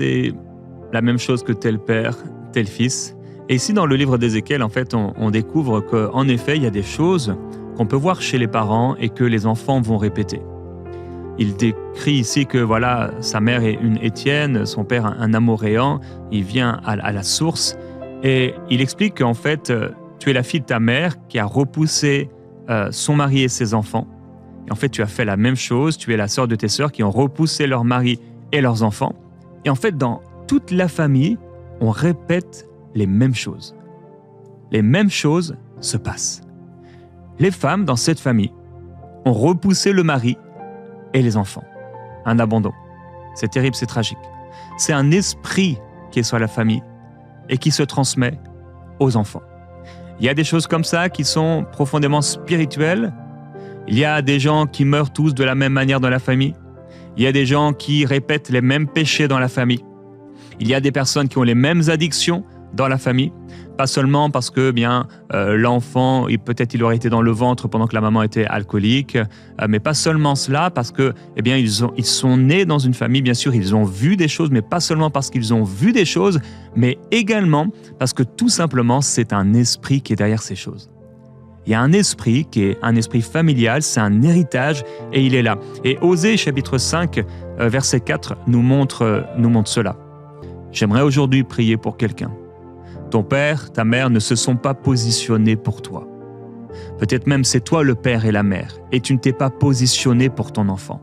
c'est la même chose que tel père, tel fils. Et ici, dans le livre d'Ézéchiel, en fait, on découvre qu'en effet, il y a des choses qu'on peut voir chez les parents et que les enfants vont répéter. Il décrit ici que voilà, sa mère est une Étienne, son père un Amoréen, il vient à la source et il explique qu'en fait, tu es la fille de ta mère qui a repoussé son mari et ses enfants. Et en fait, tu as fait la même chose, tu es la sœur de tes sœurs qui ont repoussé leur mari et leurs enfants. Et en fait, dans toute la famille, on répète les mêmes choses. Les mêmes choses se passent. Les femmes dans cette famille ont repoussé le mari et les enfants. Un abandon. C'est terrible, c'est tragique. C'est un esprit qui est sur la famille et qui se transmet aux enfants. Il y a des choses comme ça qui sont profondément spirituelles. Il y a des gens qui meurent tous de la même manière dans la famille. Il y a des gens qui répètent les mêmes péchés dans la famille. Il y a des personnes qui ont les mêmes addictions dans la famille. Pas seulement parce que l'enfant, peut-être il aurait été dans le ventre pendant que la maman était alcoolique, mais pas seulement cela, parce que ils sont nés dans une famille, bien sûr, ils ont vu des choses, mais pas seulement parce qu'ils ont vu des choses, mais également parce que tout simplement, c'est un esprit qui est derrière ces choses. Il y a un esprit qui est un esprit familial, c'est un héritage et il est là. Et Osée chapitre 5, verset 4 nous montre cela. J'aimerais aujourd'hui prier pour quelqu'un. Ton père, ta mère ne se sont pas positionnés pour toi. Peut-être même c'est toi le père et la mère, et tu ne t'es pas positionné pour ton enfant.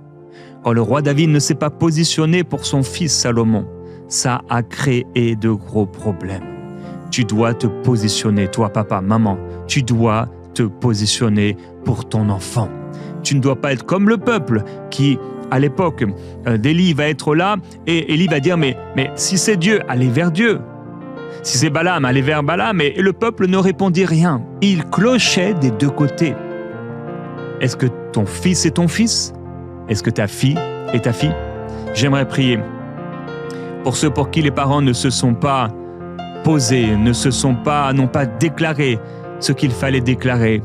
Quand le roi David ne s'est pas positionné pour son fils Salomon, ça a créé de gros problèmes. Tu dois te positionner, toi papa, maman, tu dois te positionner pour ton enfant. Tu ne dois pas être comme le peuple qui, à l'époque d'Élie, va être là, et Élie va dire, mais si c'est Dieu, allez vers Dieu. Si c'est Balaam, allez vers Balaam, et le peuple ne répondit rien. Il clochait des deux côtés. Est-ce que ton fils est ton fils? Est-ce que ta fille est ta fille? J'aimerais prier pour ceux pour qui les parents ne se sont pas posés, n'ont pas déclaré ce qu'il fallait déclarer,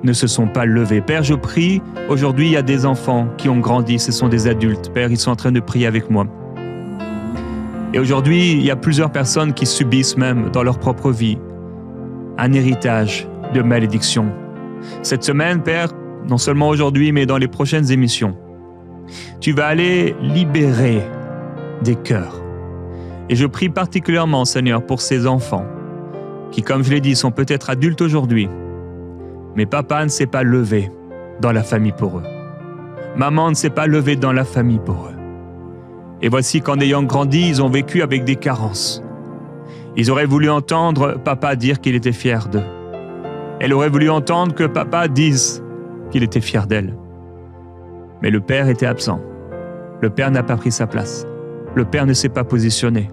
ne se sont pas levés. Père, je prie, aujourd'hui il y a des enfants qui ont grandi, ce sont des adultes. Père, ils sont en train de prier avec moi. Et aujourd'hui, il y a plusieurs personnes qui subissent même dans leur propre vie un héritage de malédiction. Cette semaine, Père, non seulement aujourd'hui, mais dans les prochaines émissions, tu vas aller libérer des cœurs. Et je prie particulièrement, Seigneur, pour ces enfants qui, comme je l'ai dit, sont peut-être adultes aujourd'hui, mais papa ne s'est pas levé dans la famille pour eux. Maman ne s'est pas levée dans la famille pour eux. Et voici qu'en ayant grandi, ils ont vécu avec des carences. Ils auraient voulu entendre papa dire qu'il était fier d'eux. Elle aurait voulu entendre que papa dise qu'il était fier d'elle. Mais le père était absent. Le père n'a pas pris sa place. Le père ne s'est pas positionné.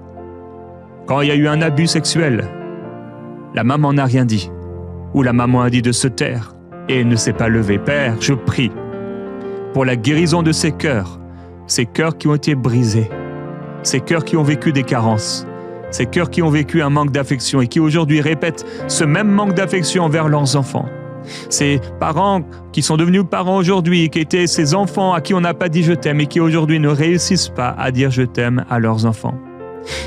Quand il y a eu un abus sexuel, la maman n'a rien dit. Ou la maman a dit de se taire et elle ne s'est pas levée. Père, je prie pour la guérison de ces cœurs qui ont été brisés, ces cœurs qui ont vécu des carences, ces cœurs qui ont vécu un manque d'affection et qui aujourd'hui répètent ce même manque d'affection envers leurs enfants. Ces parents qui sont devenus parents aujourd'hui, qui étaient ces enfants à qui on n'a pas dit je t'aime et qui aujourd'hui ne réussissent pas à dire je t'aime à leurs enfants.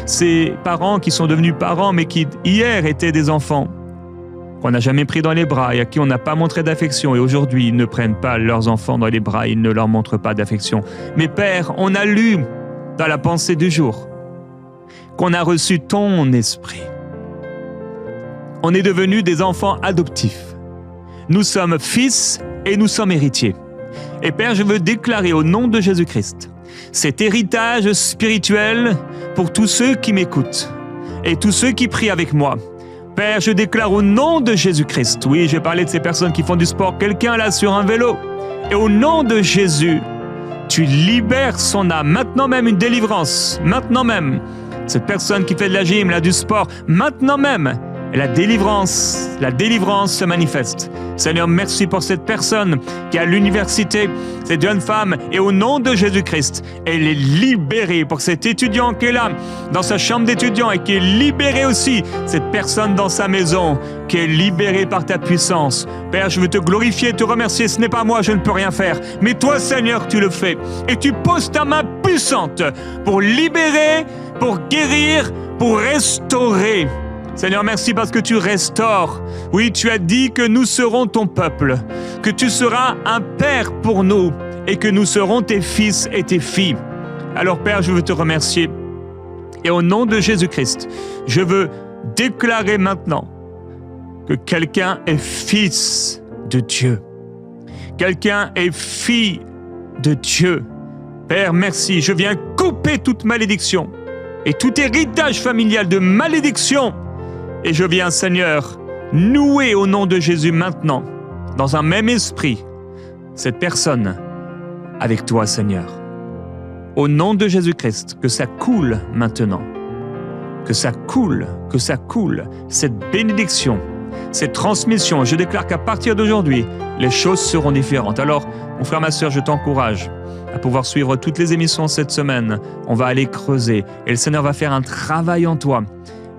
Ces parents qui sont devenus parents mais qui hier étaient des enfants qu'on n'a jamais pris dans les bras et à qui on n'a pas montré d'affection et aujourd'hui ils ne prennent pas leurs enfants dans les bras, ils ne leur montrent pas d'affection. Mais Père, on a lu dans la pensée du jour qu'on a reçu ton esprit. On est devenus des enfants adoptifs. Nous sommes fils et nous sommes héritiers. Et Père, je veux déclarer au nom de Jésus-Christ cet héritage spirituel pour tous ceux qui m'écoutent et tous ceux qui prient avec moi. Père, je déclare au nom de Jésus-Christ, oui, j'ai parlé de ces personnes qui font du sport, quelqu'un là sur un vélo, et au nom de Jésus, tu libères son âme, maintenant même une délivrance, maintenant même, cette personne qui fait de la gym, là, du sport, maintenant même, la délivrance se manifeste. Seigneur, merci pour cette personne qui est à l'université, cette jeune femme, et au nom de Jésus-Christ, elle est libérée. Pour cet étudiant qui est là, dans sa chambre d'étudiant, et qui est libéré aussi, cette personne dans sa maison, qui est libérée par ta puissance. Père, je veux te glorifier, te remercier. Ce n'est pas moi, je ne peux rien faire, mais toi, Seigneur, tu le fais. Et tu poses ta main puissante puissante pour libérer, pour guérir, pour restaurer. Seigneur, merci parce que tu restaures. Oui, tu as dit que nous serons ton peuple, que tu seras un père pour nous et que nous serons tes fils et tes filles. Alors Père, je veux te remercier. Et au nom de Jésus-Christ, je veux déclarer maintenant que quelqu'un est fils de Dieu. Quelqu'un est fille de Dieu. Père, merci. Je viens couper toute malédiction et tout héritage familial de malédiction. Et je viens, Seigneur, nouer au nom de Jésus maintenant, dans un même esprit, cette personne avec toi, Seigneur. Au nom de Jésus-Christ, que ça coule maintenant. Que ça coule, cette bénédiction, cette transmission. Je déclare qu'à partir d'aujourd'hui, les choses seront différentes. Alors, mon frère, ma sœur, je t'encourage à pouvoir suivre toutes les émissions cette semaine. On va aller creuser et le Seigneur va faire un travail en toi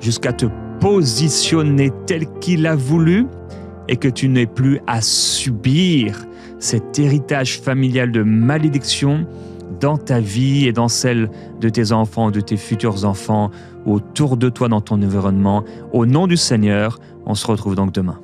jusqu'à te positionner tel qu'il a voulu et que tu n'aies plus à subir cet héritage familial de malédiction dans ta vie et dans celle de tes enfants, de tes futurs enfants, autour de toi dans ton environnement. Au nom du Seigneur, on se retrouve donc demain.